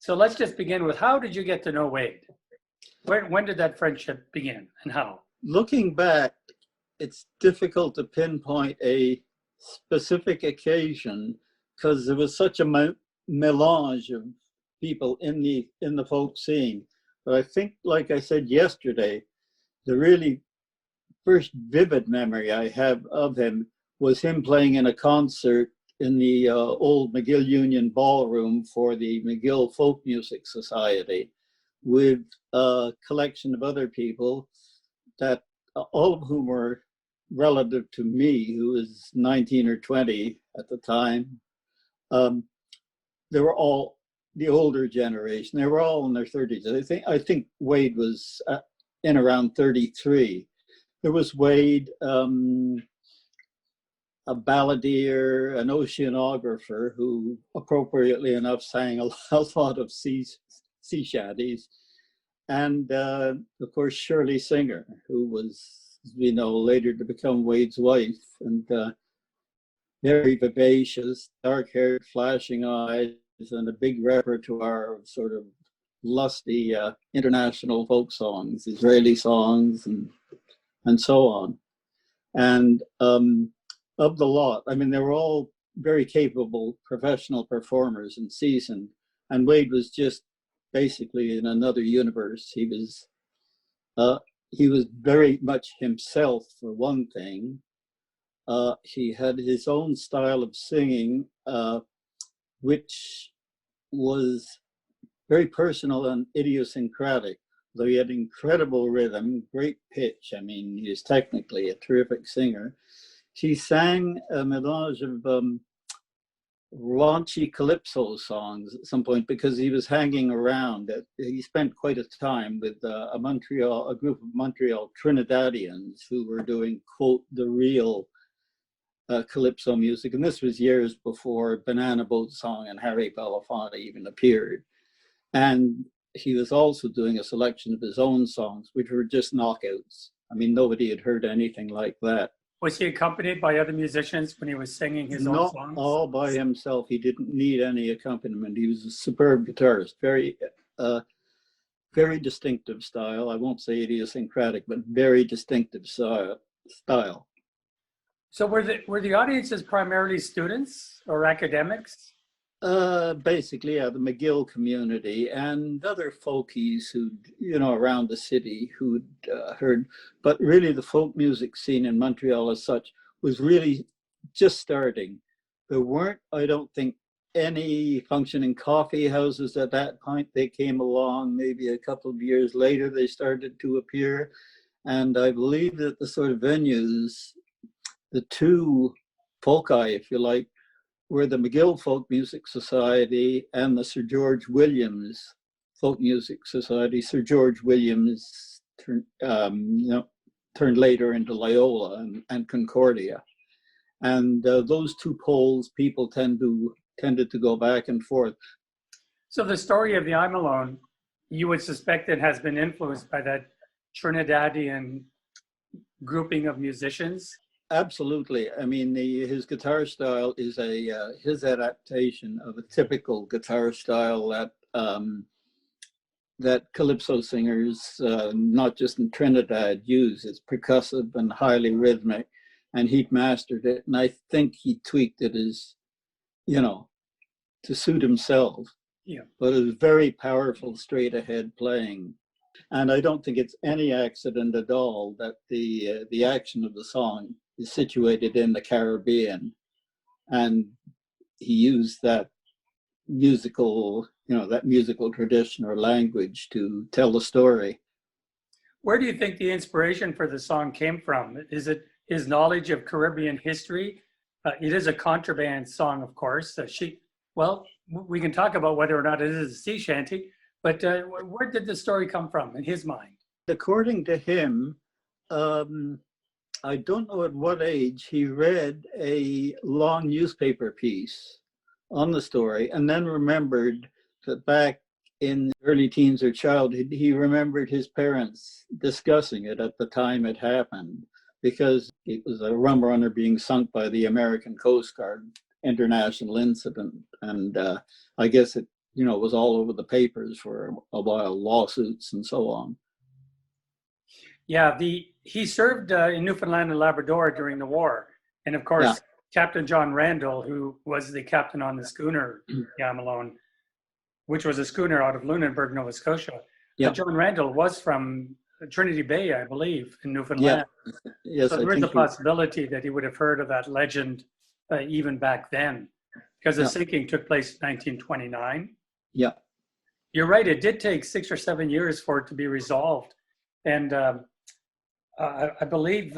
So let's just begin with, how did you get to know Wade? When did that friendship begin and how? Looking back, it's difficult to pinpoint a specific occasion because there was such a melange of people in the folk scene. But I think, like I said yesterday, the really first vivid memory I have of him was him playing in a concert in the old McGill Union Ballroom for the McGill Folk Music Society with a collection of other people that all of whom were relative to me, who was 19 or 20 at the time. They were all the older generation. They were all in their 30s. I think Wade was in around 33. There was Wade, a balladeer, an oceanographer who, appropriately enough, sang a lot of sea shanties, and of course Shirley Singer, who was, we know, later to become Wade's wife, and very vivacious, dark-haired, flashing eyes, and a big repertoire of sort of lusty international folk songs, Israeli songs, and so on. And of the lot, I mean, they were all very capable professional performers and seasoned, and Wade was just basically in another universe. He was very much himself, for one thing. He had his own style of singing, which was very personal and idiosyncratic, though he had incredible rhythm, great pitch. I mean, he is technically a terrific singer. He sang a melange of raunchy calypso songs at some point because he was hanging around. He spent quite a time with a group of Montreal Trinidadians who were doing, quote, the real calypso music. And this was years before Banana Boat Song and Harry Belafonte even appeared. And he was also doing a selection of his own songs, which were just knockouts. I mean, nobody had heard anything like that. Was he accompanied by other musicians when he was singing his own songs? Not all by himself. He didn't need any accompaniment. He was a superb guitarist, very distinctive style. I won't say idiosyncratic, but very distinctive style. So were the audiences primarily students or academics? Basically, yeah, the McGill community and other folkies who, around the city who'd heard, but really the folk music scene in Montreal as such was really just starting. There weren't, I don't think, any functioning coffee houses at that point. They came along maybe a couple of years later, they started to appear. And I believe that the sort of venues, the two foci, if you like, were the McGill Folk Music Society and the Sir George Williams Folk Music Society. Sir George Williams turned later into Loyola and Concordia. And those two poles, people tended to go back and forth. So the story of the I'm Alone, you would suspect it has been influenced by that Trinidadian grouping of musicians? Absolutely. I mean, his guitar style is his adaptation of a typical guitar style that calypso singers, not just in Trinidad, use. It's percussive and highly rhythmic, and he mastered it. And I think he tweaked it as, to suit himself. Yeah. But it was very powerful, straight ahead playing. And I don't think it's any accident at all that the action of the song is situated in the Caribbean, and he used that musical tradition or language to tell the story. Where do you think the inspiration for the song came from? Is it his knowledge of Caribbean history? It is a contraband song, of course. We can talk about whether or not it is a sea shanty, but where did the story come from in his mind? According to him, I don't know at what age he read a long newspaper piece on the story and then remembered that back in early teens or childhood, he remembered his parents discussing it at the time it happened because it was a rum runner being sunk by the American Coast Guard, international incident. And I guess was all over the papers for a while, lawsuits and so on. Yeah, he served in Newfoundland and Labrador during the war. And of course, Yeah. Captain John Randall, who was the captain on the schooner Yamalone, which was a schooner out of Lunenburg, Nova Scotia. Yeah. John Randall was from Trinity Bay, I believe, in Newfoundland. Yeah. Yes, So there is a possibility that he would have heard of that legend even back then, because the sinking took place in 1929. Yeah. You're right. It did take 6 or 7 years for it to be resolved. And I believe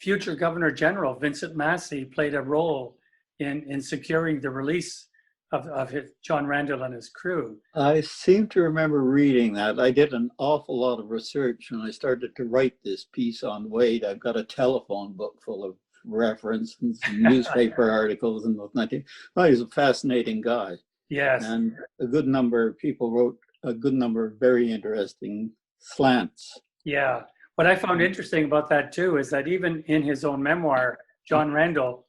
future Governor General Vincent Massey played a role in securing the release of John Randall and his crew. I seem to remember reading that. I did an awful lot of research when I started to write this piece on Wade. I've got a telephone book full of reference and some newspaper articles and whatnot. Well, he's a fascinating guy. Yes. And a good number of people wrote a good number of very interesting slants. Yeah. What I found interesting about that too is that even in his own memoir, John Randall,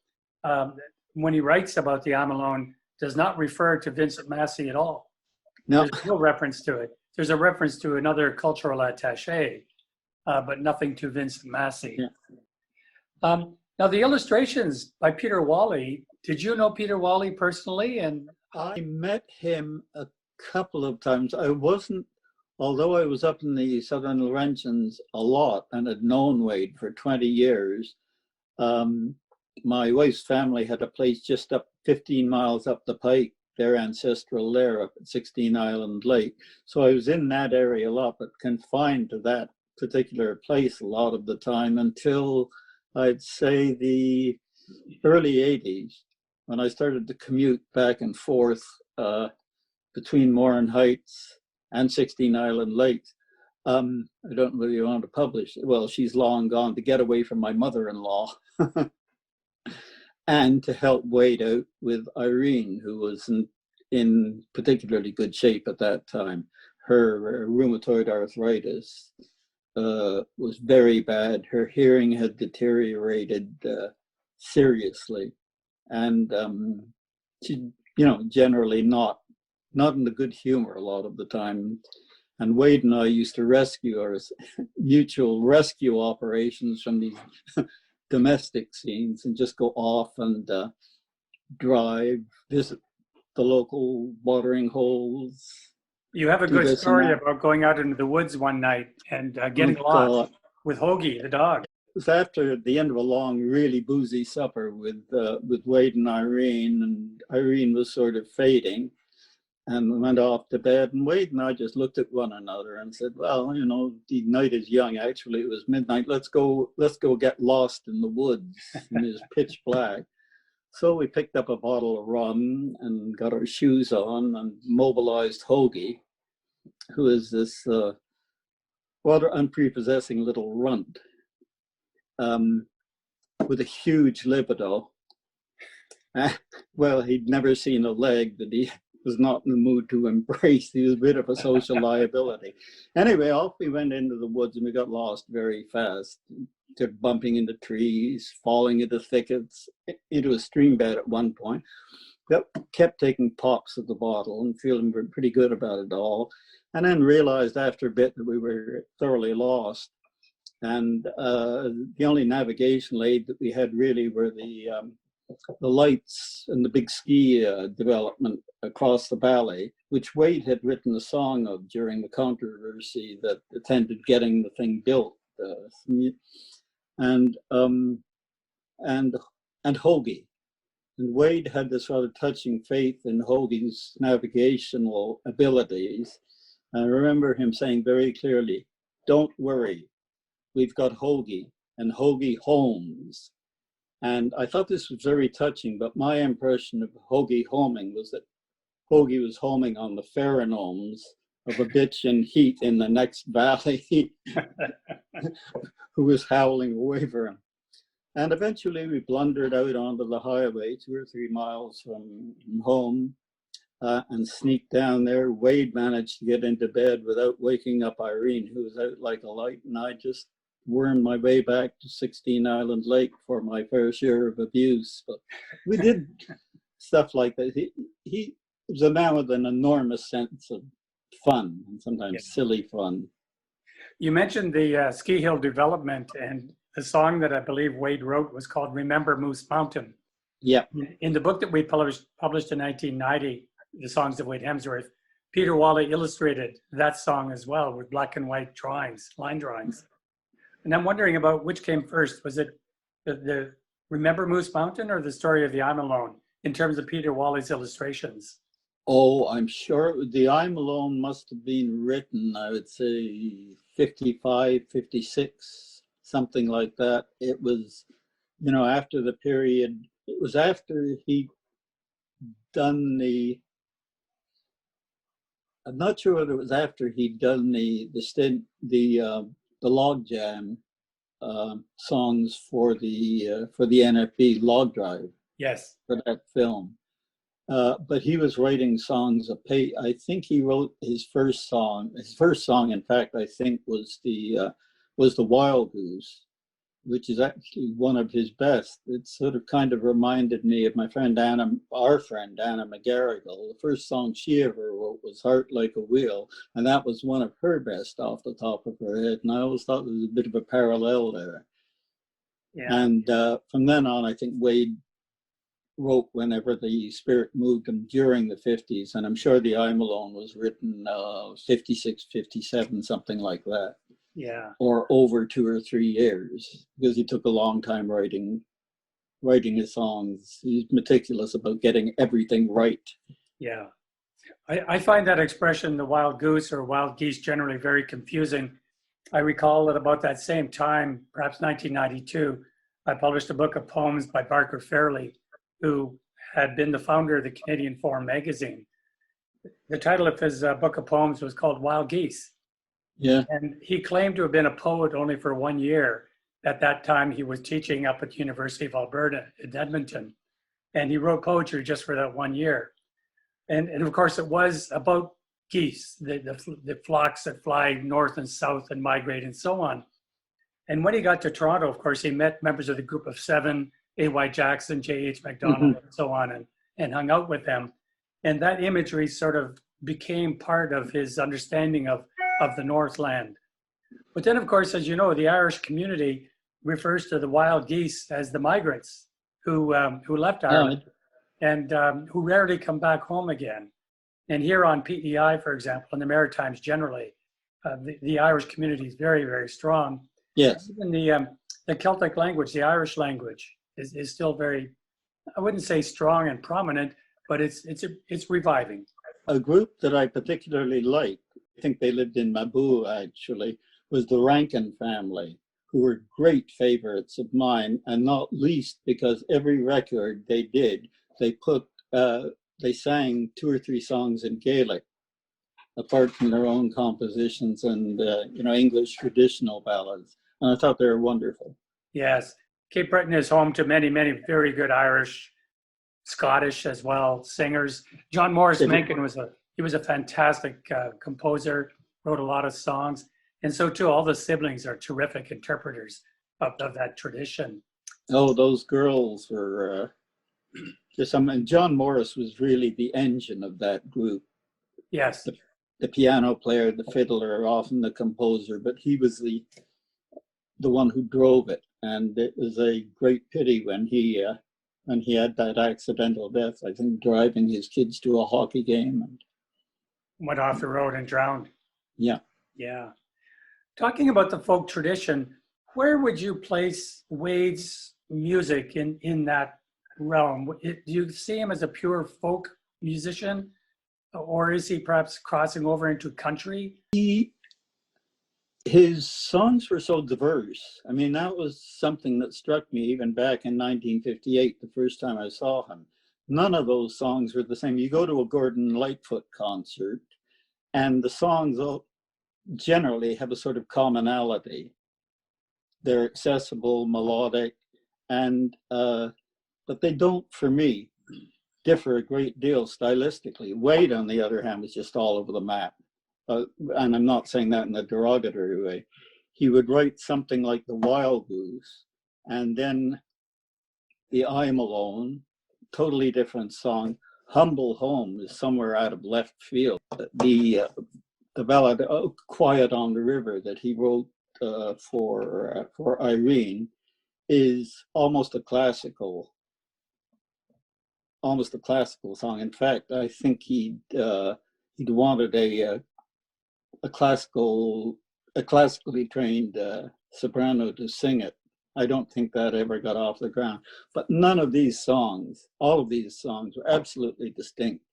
when he writes about the Amalone, does not refer to Vincent Massey at all. No. There's no reference to it. There's a reference to another cultural attaché, but nothing to Vincent Massey. Yeah. Now the illustrations by Peter Whalley, did you know Peter Whalley personally? And I met him a couple of times. Although I was up in the Southern Laurentians a lot and had known Wade for 20 years, my wife's family had a place just up 15 miles up the pike, their ancestral lair up at 16 Island Lake. So I was in that area a lot, but confined to that particular place a lot of the time until I'd say the early 80s, when I started to commute back and forth between Morin Heights and 16 Island Lakes. I don't know whether you want to publish it. Well, she's long gone, to get away from my mother-in-law and to help Wade out with Irene, who was in particularly good shape at that time. Her rheumatoid arthritis was very bad. Her hearing had deteriorated seriously. And she, generally not in the good humor a lot of the time. And Wade and I used to rescue our mutual rescue operations from these domestic scenes and just go off and drive, visit the local watering holes. You have a good story about going out into the woods one night and getting lost with Hoagie, the dog. It was after the end of a long, really boozy supper with Wade and Irene was sort of fading. And we went off to bed, and Wade and I just looked at one another and said, well, the night is young. Actually, it was midnight. Let's go get lost in the woods. And it was pitch black. So we picked up a bottle of rum and got our shoes on and mobilized Hoagie, who is this rather unprepossessing little runt with a huge libido. Well, he'd never seen a leg that he was not in the mood to embrace. He was a bit of a social liability. Anyway, off we went into the woods and we got lost very fast. Kept bumping into trees, falling into thickets, into a stream bed at one point. Kept taking pops of the bottle and feeling pretty good about it all. And then realized after a bit that we were thoroughly lost. And the only navigation aid that we had really were the lights and the big ski development across the valley, which Wade had written a song of during the controversy that attended getting the thing built. And Hoagie. And Wade had this rather touching faith in Hoagie's navigational abilities. I remember him saying very clearly, "Don't worry, we've got Hoagie and Hoagie Holmes." And I thought this was very touching, but my impression of Hoagie homing was that Hoagie was homing on the pheromones of a bitch in heat in the next valley who was howling away for him. And eventually we blundered out onto the highway 2 or 3 miles from home and sneaked down there. Wade managed to get into bed without waking up Irene, who was out like a light, and I just wormed my way back to 16 Island Lake for my fair share of abuse. But we did stuff like that. was a man with an enormous sense of fun, and Yeah. sometimes silly fun. You mentioned the ski hill development, and the song that I believe Wade wrote was called "Remember Moose Mountain." Yeah. In the book that we published in 1990, The Songs of Wade Hemsworth, Peter Whalley illustrated that song as well with black and white drawings, line drawings. And I'm wondering about which came first. Was it the Remember Moose Mountain or the story of the I'm Alone in terms of Peter Whalley's illustrations? Oh, I'm sure the I'm Alone must have been written, I would say 55, 56, something like that. It was, after the period, it was after he'd done I'm not sure whether it was after he'd done the log jam songs for the NFB log drive Yes. for that film. But he was writing songs. I think he wrote his first song. His first song, in fact, I think was the Wild Goose, which is actually one of his best. It sort of kind of reminded me of my friend Anna, our friend Anna McGarrigle. The first song she ever wrote was "Heart Like a Wheel," and that was one of her best off the top of her head. And I always thought there was a bit of a parallel there. Yeah. And from then on, I think Wade wrote whenever the spirit moved him during the 50s, and I'm sure the I'm Alone was written 56, 57, something like that. Yeah. Or over 2 or 3 years, because he took a long time writing his songs. He's meticulous about getting everything right. Yeah. I find that expression, the wild goose or wild geese, generally very confusing. I recall that about that same time, perhaps 1992, I published a book of poems by Barker Fairley, who had been the founder of the Canadian Forum magazine. The title of his book of poems was called Wild Geese. Yeah. And he claimed to have been a poet only for 1 year. At that time, he was teaching up at the University of Alberta in Edmonton. And he wrote poetry just for that 1 year. And of course, it was about geese, the flocks that fly north and south and migrate and so on. And when he got to Toronto, of course, he met members of the Group of Seven, A.Y. Jackson, J.H. MacDonald, and so on, and hung out with them. And that imagery sort of became part of his understanding of the Northland. But then, of course, as you know, the Irish community refers to the wild geese as the migrants who left Ireland and who rarely come back home again. And here on PEI, for example, and the Maritimes generally, the Irish community is very, very strong. Yes. Even the Celtic language, the Irish language, is still very, I wouldn't say strong and prominent, but it's reviving. A group that I particularly liked, I think they lived in Mabou actually, was the Rankin family, who were great favorites of mine, and not least because every record they did, they sang 2 or 3 songs in Gaelic, apart from their own compositions and English traditional ballads. And I thought they were wonderful. Yes, Cape Breton is home to many, many very good Irish, Scottish as well singers. John Morris Mencken was a fantastic composer, wrote a lot of songs, and so too all the siblings are terrific interpreters of that tradition. Oh, those girls were and John Morris was really the engine of that group. Yes. The piano player, the fiddler, often the composer, but he was the one who drove it. And it was a great pity when he had that accidental death, I think, driving his kids to a hockey game. And went off the road and drowned. Yeah. Yeah. Talking about the folk tradition, where would you place Wade's music in that realm? Do you see him as a pure folk musician, or is he perhaps crossing over into country? His songs were so diverse. I mean, that was something that struck me even back in 1958, the first time I saw him. None of those songs were the same. You go to a Gordon Lightfoot concert, and the songs generally have a sort of commonality. They're accessible, melodic, and but they don't, for me, differ a great deal stylistically. Wade, on the other hand, was just all over the map. And I'm not saying that in a derogatory way. He would write something like The Wild Goose, and then the I'm Alone, totally different song, Humble Home is somewhere out of left field. The ballad Quiet on the River that he wrote for Irene is almost a classical song. In fact, I think he'd wanted a classically trained soprano to sing it. I don't think that ever got off the ground. But none of these songs, all of these songs, were absolutely distinct.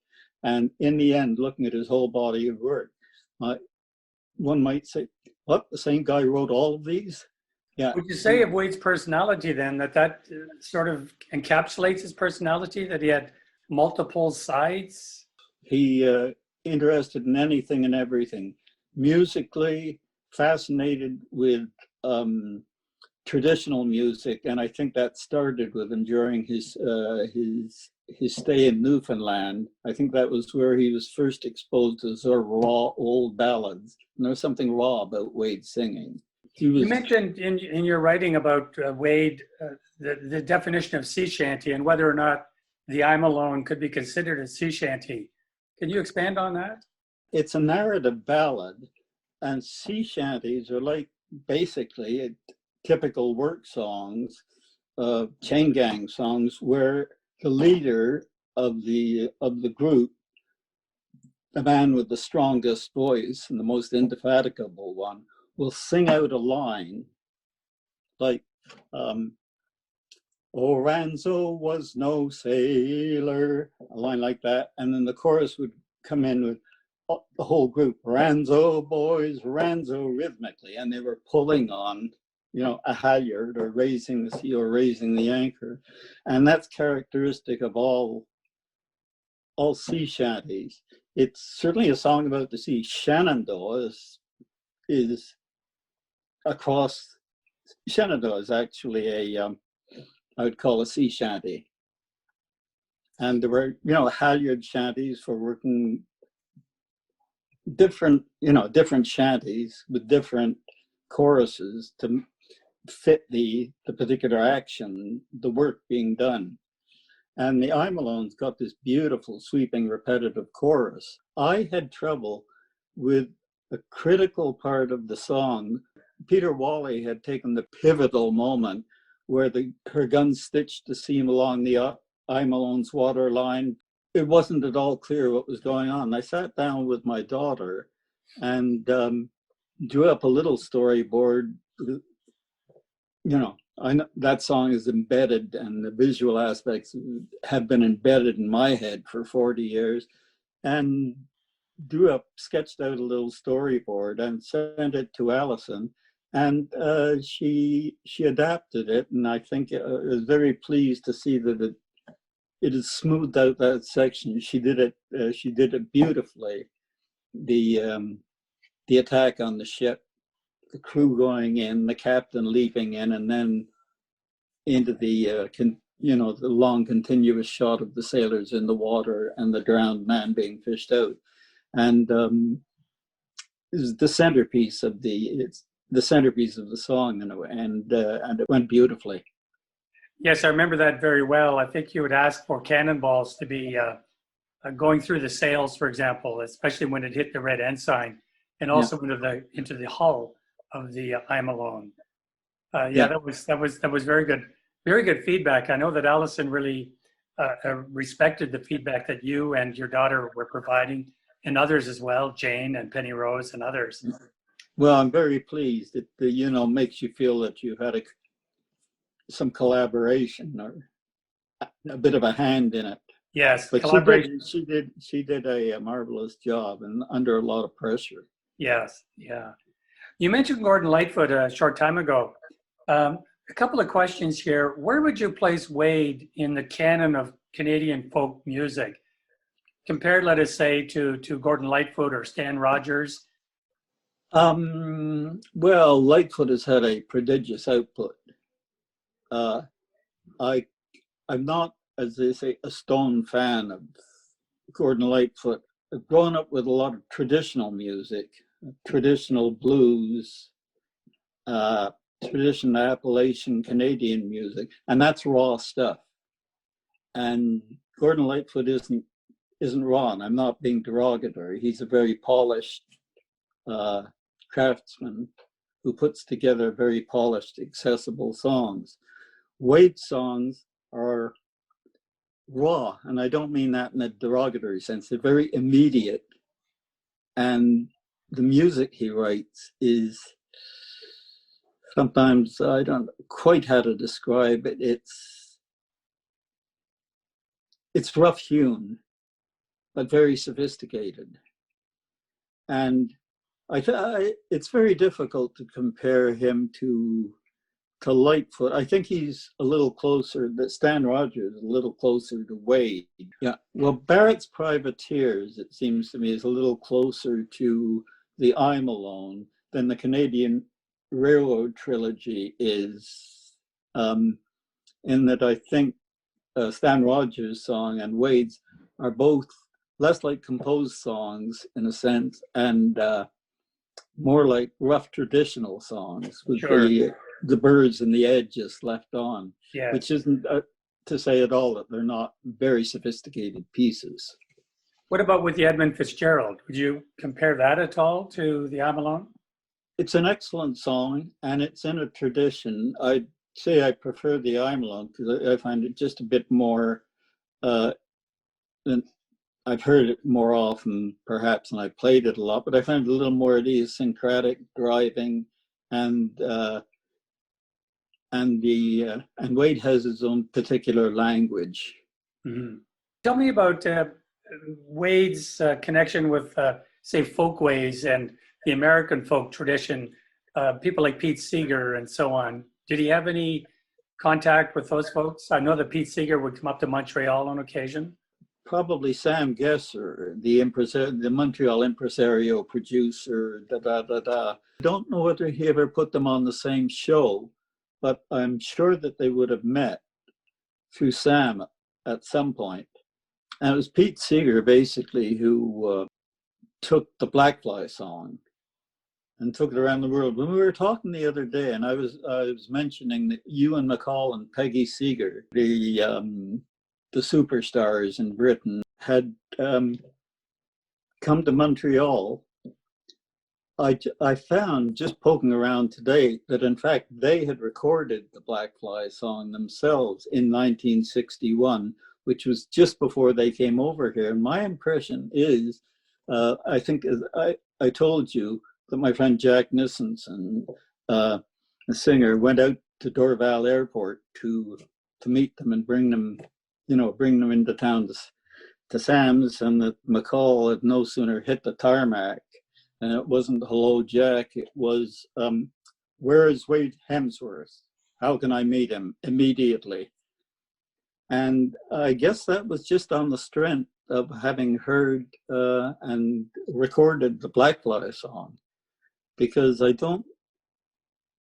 And in the end, looking at his whole body of work, one might say, what, the same guy wrote all of these? Yeah. Would you say of Wade's personality then that sort of encapsulates his personality, that he had multiple sides? He interested in anything and everything. Musically, fascinated with traditional music, and I think that started with him during his stay in Newfoundland. I think that was where he was first exposed to sort of raw old ballads. And there was something raw about Wade singing. You mentioned in your writing about Wade the definition of sea shanty and whether or not the I'm Alone could be considered a sea shanty. Can you expand on that? It's a narrative ballad, and sea shanties are like basically typical work songs, chain gang songs, where the leader of the group, the man with the strongest voice and the most indefatigable one, will sing out a line like, "Oh, Ranzo was no sailor," a line like that, and then the chorus would come in with the whole group, "Ranzo boys, Ranzo," rhythmically, and they were pulling on, a halyard or raising the sea or raising the anchor. And that's characteristic of all sea shanties. It's certainly a song about the sea. Shenandoah is across. Shenandoah is actually I would call a sea shanty. And there were, halyard shanties for working different shanties with different choruses to fit the particular action, the work being done. And the I'm Alone's got this beautiful, sweeping, repetitive chorus. I had trouble with a critical part of the song. Peter Whalley had taken the pivotal moment where her gun stitched the seam along the I'm Alone's water line. It wasn't at all clear what was going on. I sat down with my daughter and drew up a little storyboard. I know that song is embedded, and the visual aspects have been embedded in my head for 40 years, and sketched out a little storyboard and sent it to Allison, and she adapted it, and I think I was very pleased to see that it has smoothed out that section. She did it beautifully. The attack on the ship, the crew going in, the captain leaping in, and then into the long continuous shot of the sailors in the water and the drowned man being fished out, and is the centerpiece of the song in a way, and it went beautifully. Yes, I remember that very well. I think you would ask for cannonballs to be going through the sails, for example, especially when it hit the red ensign, and also into the hull of the I'm Alone. That was very good feedback. I know that Allison really respected the feedback that you and your daughter were providing, and others as well, Jane and Penny Rose and others. Well, I'm very pleased. It makes you feel that you've had some collaboration or a bit of a hand in it. Yes, but collaboration. She did a marvelous job and under a lot of pressure. Yes, yeah. You mentioned Gordon Lightfoot a short time ago. A couple of questions here. Where would you place Wade in the canon of Canadian folk music, compared, let us say, to Gordon Lightfoot or Stan Rogers? Well, Lightfoot has had a prodigious output. I'm not, as they say, a stone fan of Gordon Lightfoot. I've grown up with a lot of traditional music, traditional blues, traditional Appalachian Canadian music, and that's raw stuff. And Gordon Lightfoot isn't isn't wrong. I'm not being derogatory. He's a very polished craftsman who puts together very polished, accessible songs. Wade's songs are raw, and I don't mean that in a derogatory sense. They're very immediate, and the music he writes is sometimes, I don't know quite how to describe it. It's rough hewn, but very sophisticated. And it's very difficult to compare him to Lightfoot. I think he's a little closer, that Stan Rogers is a little closer to Wade. Yeah, well, Barrett's Privateers, it seems to me, is a little closer to the I'm Alone than the Canadian Railroad trilogy is, in that I think Stan Rogers' song and Wade's are both less like composed songs in a sense, and more like rough traditional songs with Sure. the birds and the edges left on, Yeah. which isn't to say at all that they're not very sophisticated pieces. What about with the Edmund Fitzgerald? Would you compare that at all to the I'm Alone? It's an excellent song, and it's in a tradition. I'd say I prefer the I'm Alone because I find it just a bit more, I've heard it more often perhaps, and I played it a lot, but I find it a little more idiosyncratic, driving, and Wade has his own particular language. Mm-hmm. Tell me about Wade's connection with, say, folkways and the American folk tradition, people like Pete Seeger and so on. Did he have any contact with those folks? I know that Pete Seeger would come up to Montreal on occasion. Probably Sam Gesser, the Montreal impresario producer, I don't know whether he ever put them on the same show, but I'm sure that they would have met through Sam at some point. And it was Pete Seeger, basically, who took the Blackfly song and took it around the world. When we were talking the other day, and I was mentioning that Ewan MacColl and Peggy Seeger, the superstars in Britain, had come to Montreal. I found, just poking around today, that in fact they had recorded the Blackfly song themselves in 1961, which was just before they came over here. And my impression is, I think I told you that my friend Jack Nissenson, the singer, went out to Dorval Airport to meet them and bring them into town to Sam's, and that McCall had no sooner hit the tarmac, and it wasn't hello Jack, it was where is Wade Hemsworth? How can I meet him immediately? And I guess that was just on the strength of having heard and recorded the Blackfly song, because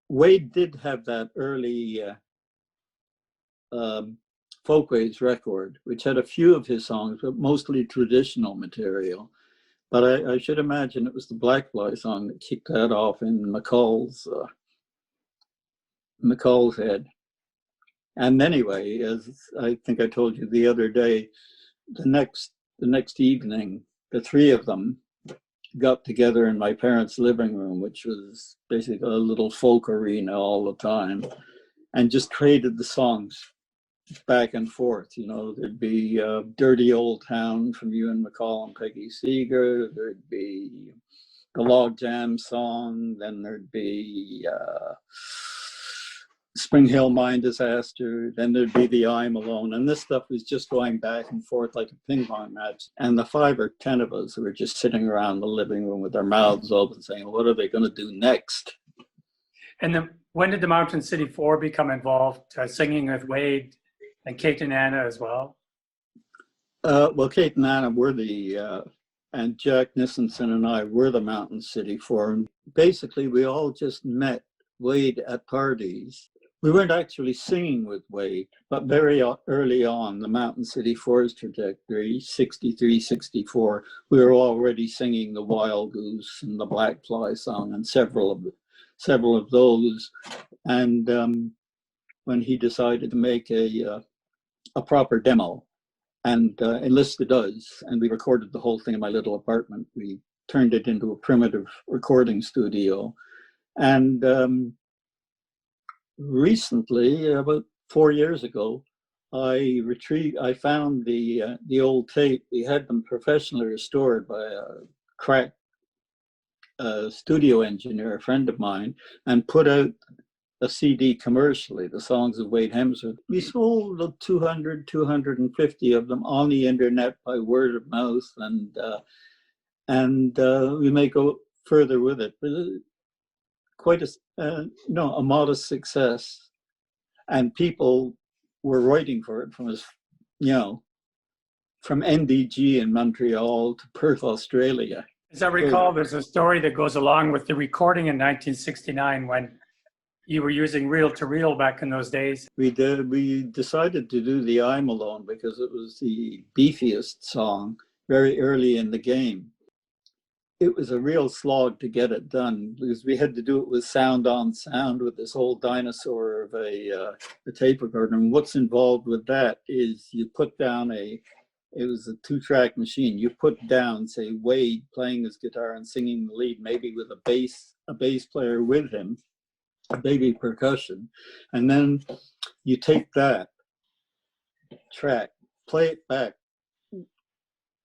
Wade did have that early Folkways record, which had a few of his songs, but mostly traditional material. But I should imagine it was the Blackfly song that kicked that off in McCall's head. And anyway, as I think I told you the other day, the next evening, the three of them got together in my parents' living room, which was basically a little folk arena all the time, and just traded the songs back and forth. There'd be Dirty Old Town from Ewan MacColl and Peggy Seeger. There'd be the Log Jam song. Then there'd be Spring Hill Mine Disaster. Then there'd be the I'm Alone. And this stuff was just going back and forth like a ping pong match. And the 5 or 10 of us were just sitting around the living room with our mouths open saying, what are they going to do next? And then when did the Mountain City Four become involved, singing with Wade and Kate and Anna as well? Well, Kate and Anna were and Jack Nissenson and I were the Mountain City Four. And basically, we all just met Wade at parties. We weren't actually singing with Wade, but very early on, the Mountain City Four's trajectory, 63, 64, we were already singing the Wild Goose and the Blackfly song and several of those. And when he decided to make a proper demo and enlisted us, and we recorded the whole thing in my little apartment. We turned it into a primitive recording studio. And recently, about 4 years ago, I found the old tape. We had them professionally restored by a crack studio engineer, a friend of mine, and put out a CD commercially, the songs of Wade Hemsworth. We sold 200, 250 of them on the internet by word of mouth, and we may go further with it. But quite a modest success, and people were writing for it from from NDG in Montreal to Perth, Australia. As I recall, there's a story that goes along with the recording in 1969 when you were using reel-to-reel back in those days. We decided to do the I'm Alone because it was the beefiest song very early in the game. It was a real slog to get it done because we had to do it with sound on sound with this whole dinosaur of a tape recorder. And what's involved with that is you put down it was a 2-track machine. You put down, say, Wade playing his guitar and singing the lead, maybe with a bass player with him, a baby percussion. And then you take that track, play it back.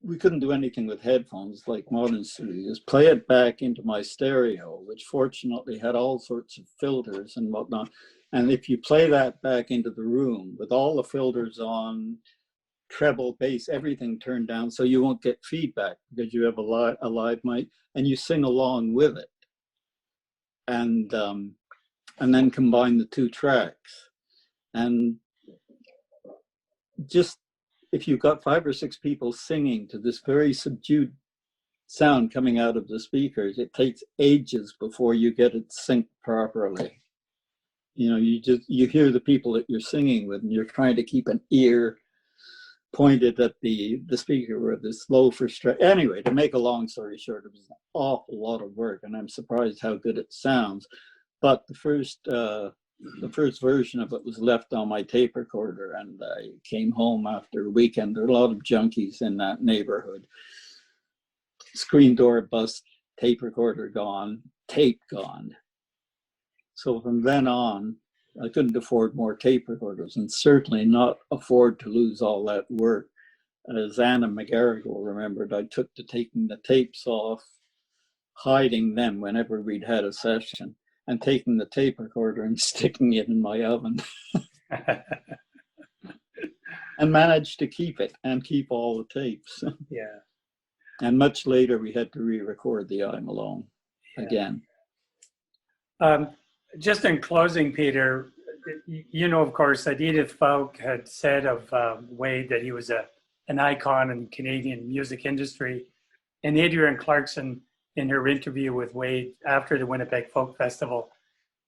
We couldn't do anything with headphones like modern studios. Play it back into my stereo, which fortunately had all sorts of filters and whatnot. And if you play that back into the room with all the filters on, treble, bass, everything turned down, so you won't get feedback because you have a live mic, and you sing along with it, and then combine the 2 tracks, and just. If you've got 5 or 6 people singing to this very subdued sound coming out of the speakers, it takes ages before you get it synced properly. You hear the people that you're singing with, and you're trying to keep an ear pointed at the speaker with this low for straight. Anyway, to make a long story short, it was an awful lot of work, and I'm surprised how good it sounds. But the first version of it was left on my tape recorder, and I came home after a weekend. There are a lot of junkies in that neighborhood. Screen door bust, tape recorder gone, tape gone. So from then on, I couldn't afford more tape recorders, and certainly not afford to lose all that work. As Anna McGarrigle remembered, I took to taking the tapes off, hiding them whenever we'd had a session, and taking the tape recorder and sticking it in my oven. And managed to keep it and keep all the tapes. Yeah. And much later, we had to re-record the I'm Alone again. Just in closing, Peter, of course, that Edith Falk had said of Wade that he was an icon in the Canadian music industry. And Adrienne Clarkson, in her interview with Wade after the Winnipeg Folk Festival,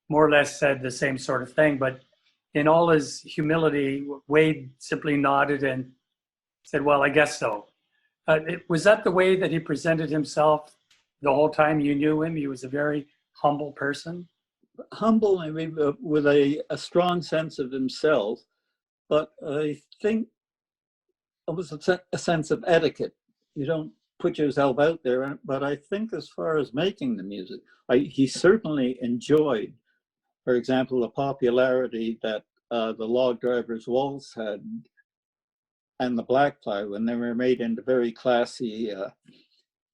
more or less said the same sort of thing. But in all his humility, Wade simply nodded and said, well, I guess so. Was that the way that he presented himself the whole time you knew him? He was a very humble person. Humble, I mean, with a strong sense of himself, but I think it was a sense of etiquette. You don't put yourself out there, but I think as far as making the music, he certainly enjoyed, for example, the popularity that the Log Driver's Waltz had and the Black Fly when they were made into very classy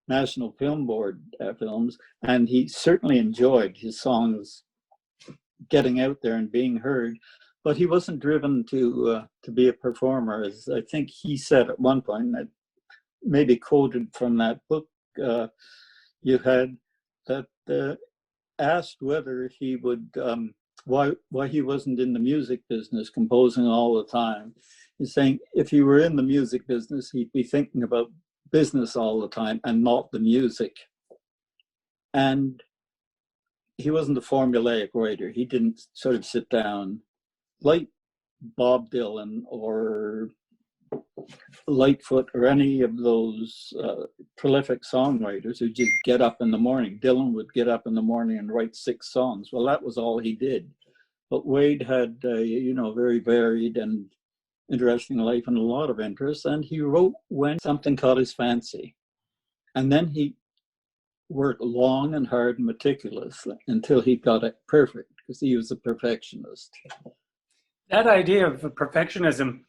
National Film Board films, and he certainly enjoyed his songs getting out there and being heard, but he wasn't driven to be a performer, as I think he said at one point, that maybe quoted from that book you had, that asked whether he would, why he wasn't in the music business composing all the time. He's saying if he were in the music business, he'd be thinking about business all the time and not the music. And he wasn't a formulaic writer. He didn't sort of sit down like Bob Dylan or Lightfoot or any of those prolific songwriters who just get up in the morning. Dylan would get up in the morning and write 6 songs. Well, that was all he did. But Wade had, very varied and interesting life and a lot of interest. And he wrote when something caught his fancy. And then he worked long and hard and meticulous until he got it perfect, because he was a perfectionist. That idea of perfectionism,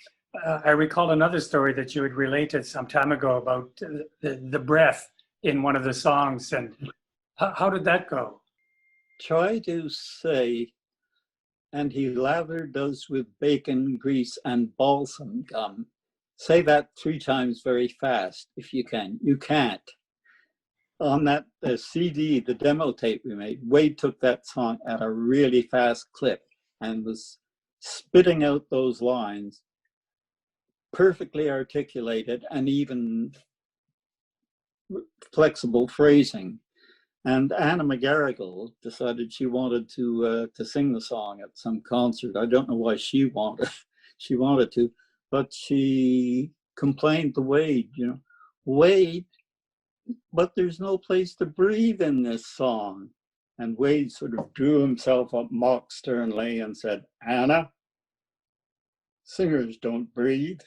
I recall another story that you had related some time ago about the breath in one of the songs. And how did that go? Try to say, and he lathered us with bacon, grease, and balsam gum. Say that 3 times very fast if you can. You can't. On that CD, the demo tape we made, Wade took that song at a really fast clip and was spitting out those lines, perfectly articulated and even flexible phrasing. And Anna McGarrigle decided she wanted to sing the song at some concert. I don't know why she wanted to, but she complained to Wade, Wade, but there's no place to breathe in this song. And Wade sort of drew himself up mock sternly and said, Anna, singers don't breathe,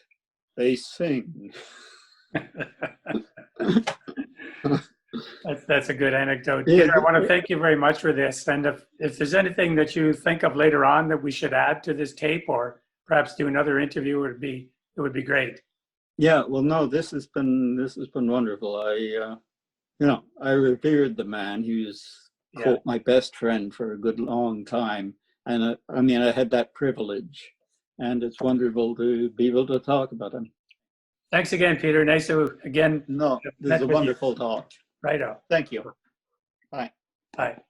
they sing. That's a good anecdote. Yeah. Peter, I want to thank you very much for this. And if there's anything that you think of later on that we should add to this tape, or perhaps do another interview, it would be great. Yeah, well, no, this has been wonderful. I revered the man. He was quote my best friend for a good long time, and I had that privilege, and it's wonderful to be able to talk about him. Thanks again, Peter. Nice to again. No, this is a wonderful talk. Right on. Thank you. Bye. Bye.